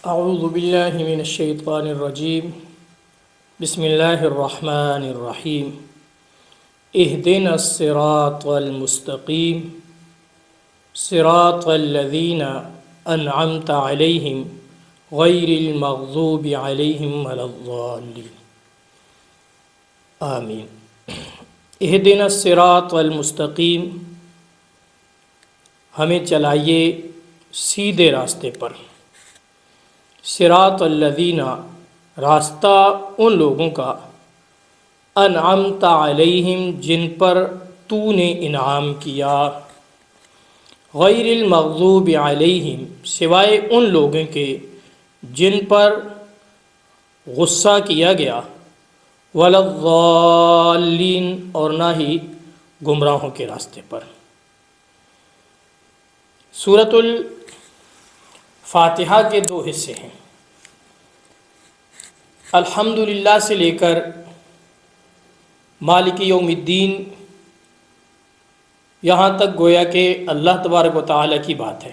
اعوذ باللہ من الشیطان الرجیم بسم اللہ الرحمن الرحیم اہدنا الصراط المستقیم صراط الذین انعمت علیہم غیر المغضوب علیہم ولا الضالین آمین۔ اہدنا الصراط المستقیم، ہمیں چلائیے سیدھے راستے پر۔ صراط الذین، راستہ ان لوگوں کا، انعمت علیہم، جن پر تو نے انعام کیا، غیر المغضوب علیہم، سوائے ان لوگوں کے جن پر غصہ کیا گیا، ولا الضالین، اور نہ ہی گمراہوں کے راستے پر۔ سورۃ الفاتحہ کے دو حصے ہیں، الحمدللہ سے لے کر مالک یوم الدین، یہاں تک گویا کہ اللہ تبارک و تعالیٰ کی بات ہے۔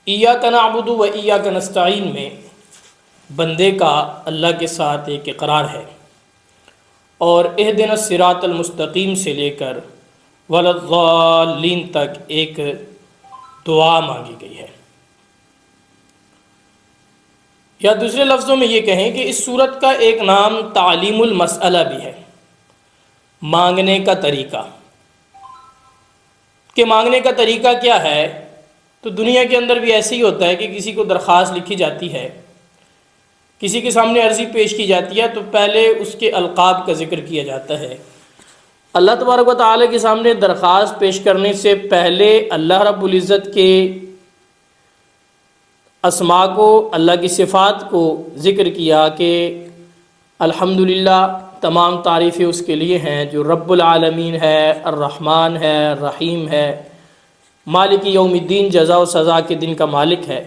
ایاک نعبد و ایاک نستعین میں بندے کا اللہ کے ساتھ ایک اقرار ہے، اور اہدنا الصراط المستقیم سے لے کر ولا الضالین تک ایک دعا مانگی گئی ہے۔ یا دوسرے لفظوں میں یہ کہیں کہ اس صورت کا ایک نام تعلیم المسئلہ بھی ہے، مانگنے کا طریقہ۔ کہ مانگنے کا طریقہ کیا ہے؟ تو دنیا کے اندر بھی ایسے ہی ہوتا ہے کہ کسی کو درخواست لکھی جاتی ہے، کسی کے سامنے عرضی پیش کی جاتی ہے، تو پہلے اس کے القاب کا ذکر کیا جاتا ہے۔ اللہ تبارک و تعالیٰ کے سامنے درخواست پیش کرنے سے پہلے اللہ رب العزت کے اسماء کو، اللہ کی صفات کو ذکر کیا کہ الحمدللہ، تمام تعریفیں اس کے لیے ہیں جو رب العالمین ہے، الرحمن ہے، الرحیم ہے، مالک یوم الدین، جزا و سزا کے دن کا مالک ہے۔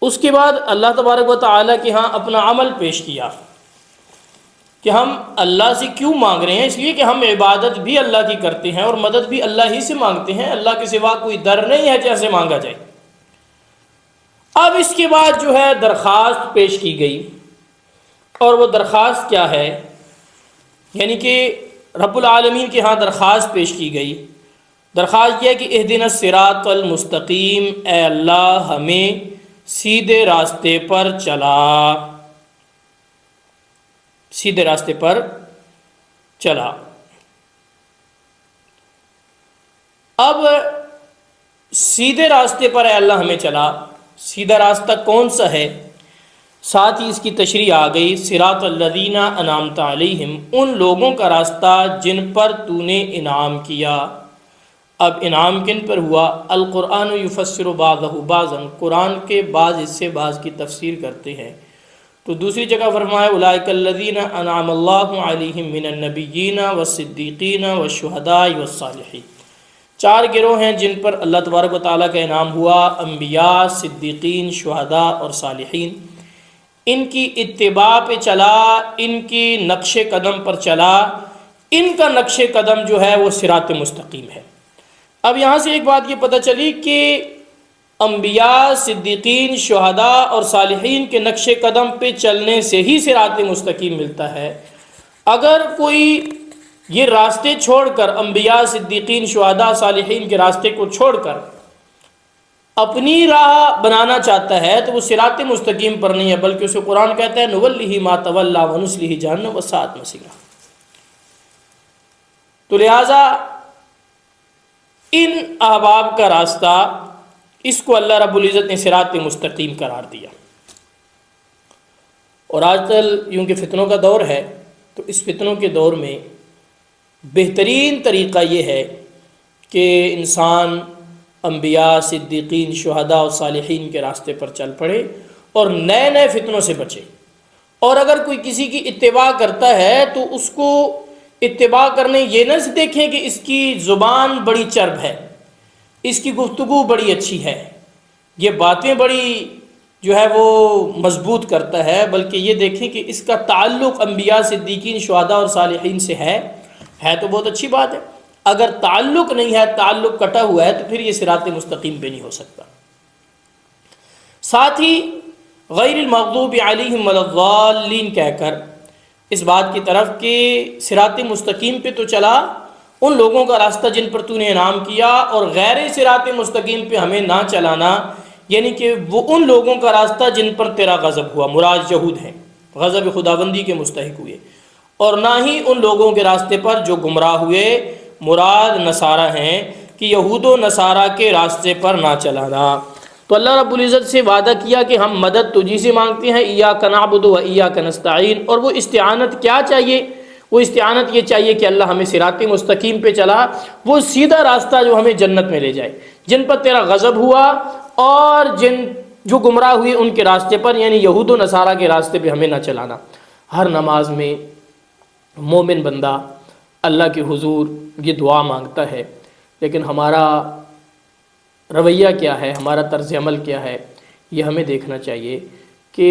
اس کے بعد اللہ تبارک و تعالیٰ کے ہاں اپنا عمل پیش کیا کہ ہم اللہ سے کیوں مانگ رہے ہیں؟ اس لیے کہ ہم عبادت بھی اللہ کی کرتے ہیں اور مدد بھی اللہ ہی سے مانگتے ہیں، اللہ کے سوا کوئی در نہیں ہے جیسے مانگا جائے۔ اب اس کے بعد جو ہے درخواست پیش کی گئی، اور وہ درخواست کیا ہے؟ یعنی کہ رب العالمین کے ہاں درخواست پیش کی گئی۔ درخواست یہ ہے کہ اہدنا الصراط المستقیم، اے اللہ ہمیں سیدھے راستے پر چلا، سیدھے راستے پر چلا۔ اب سیدھے راستے پر اے اللہ ہمیں چلا، سیدھا راستہ کون سا ہے؟ ساتھ ہی اس کی تشریح آ گئی، صراط الذین انعمت علیہم، ان لوگوں کا راستہ جن پر تو نے انعام کیا۔ اب انعام کن پر ہوا؟ القرآن یفسر بعضہ بعضا، قرآن کے بعض حصے بعض کی تفسیر کرتے ہیں۔ تو دوسری جگہ فرمایا اولئک الذین انعم اللہ علیہم من النبیین والصدیقین والشہداء والصالحین، چار گروہ ہیں جن پر اللہ تبارک و تعالیٰ کا انعام ہوا، انبیاء، صدیقین، شہداء اور صالحین۔ ان کی اتباع پہ چلا، ان کی نقش قدم پر چلا، ان کا نقش قدم جو ہے وہ صراط مستقیم ہے۔ اب یہاں سے ایک بات یہ پتہ چلی کہ انبیاء، صدیقین، شہداء اور صالحین کے نقش قدم پہ چلنے سے ہی صراط مستقیم ملتا ہے۔ اگر کوئی یہ راستے چھوڑ کر، انبیاء، صدیقین، شہداء، صالحین کے راستے کو چھوڑ کر اپنی راہ بنانا چاہتا ہے تو وہ صراط مستقیم پر نہیں ہے، بلکہ اسے قرآن کہتا ہے نولہ ما تولی ونصلہ جہنم وساءت مصیرا۔ تو لہٰذا ان احباب کا راستہ، اس کو اللہ رب العزت نے صراط مستقیم قرار دیا۔ اور آج کل یوں کہ فتنوں کا دور ہے، تو اس فتنوں کے دور میں بہترین طریقہ یہ ہے کہ انسان انبیاء، صدیقین، شہداء اور صالحین کے راستے پر چل پڑے اور نئے نئے فتنوں سے بچے۔ اور اگر کوئی کسی کی اتباع کرتا ہے تو اس کو اتباع کرنے یہ نہ دیکھیں کہ اس کی زبان بڑی چرب ہے، اس کی گفتگو بڑی اچھی ہے، یہ باتیں بڑی جو ہے وہ مضبوط کرتا ہے، بلکہ یہ دیکھیں کہ اس کا تعلق انبیاء، صدیقین، شہداء اور صالحین سے ہے تو بہت اچھی بات ہے۔ اگر تعلق نہیں ہے، تعلق کٹا ہوا ہے، تو پھر یہ صراط مستقیم پہ نہیں ہو سکتا۔ ساتھ ہی غیر المغضوب علیہم ولا الضالین کہہ کر اس بات کی طرف کہ صراط مستقیم پہ تو چلا ان لوگوں کا راستہ جن پر تو نے انعام کیا، اور غیر صراط مستقیم پہ ہمیں نہ چلانا، یعنی کہ وہ ان لوگوں کا راستہ جن پر تیرا غضب ہوا، مراد یہود ہیں، غضب خداوندی کے مستحق ہوئے، اور نہ ہی ان لوگوں کے راستے پر جو گمراہ ہوئے، مراد نصارہ ہیں کہ یہود و نصارہ کے راستے پر نہ چلانا۔ تو اللہ رب العزت سے وعدہ کیا کہ ہم مدد تجھی سے مانگتے ہیں، ایاک نعبد و ایاک نستعین، اور وہ استعانت کیا چاہیے؟ وہ استعانت یہ چاہیے کہ اللہ ہمیں صراط مستقیم پہ چلا، وہ سیدھا راستہ جو ہمیں جنت میں لے جائے، جن پر تیرا غضب ہوا اور جو گمراہ ہوئے ان کے راستے پر، یعنی یہود و نصارہ کے راستے پہ ہمیں نہ چلانا۔ ہر نماز میں مومن بندہ اللہ کے حضور یہ دعا مانگتا ہے، لیکن ہمارا رویہ کیا ہے، ہمارا طرز عمل کیا ہے، یہ ہمیں دیکھنا چاہیے کہ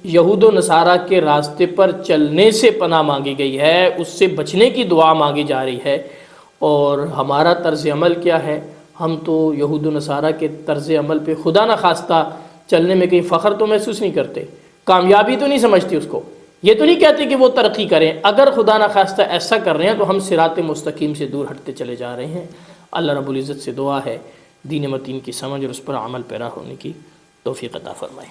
یہود و نصارہ کے راستے پر چلنے سے پناہ مانگی گئی ہے، اس سے بچنے کی دعا مانگی جا رہی ہے، اور ہمارا طرز عمل کیا ہے؟ ہم تو یہود و نصارہ کے طرز عمل پہ خدا نخواستہ چلنے میں کہیں فخر تو محسوس نہیں کرتے، کامیابی تو نہیں سمجھتی اس کو، یہ تو نہیں کہتے کہ وہ ترقی کریں۔ اگر خدا نخواستہ ایسا کر رہے ہیں تو ہم صراط مستقیم سے دور ہٹتے چلے جا رہے ہیں۔ اللہ رب العزت سے دعا ہے دین متین کی سمجھ اور اس پر عمل پیرا ہونے کی توفیق عطا فرمائے۔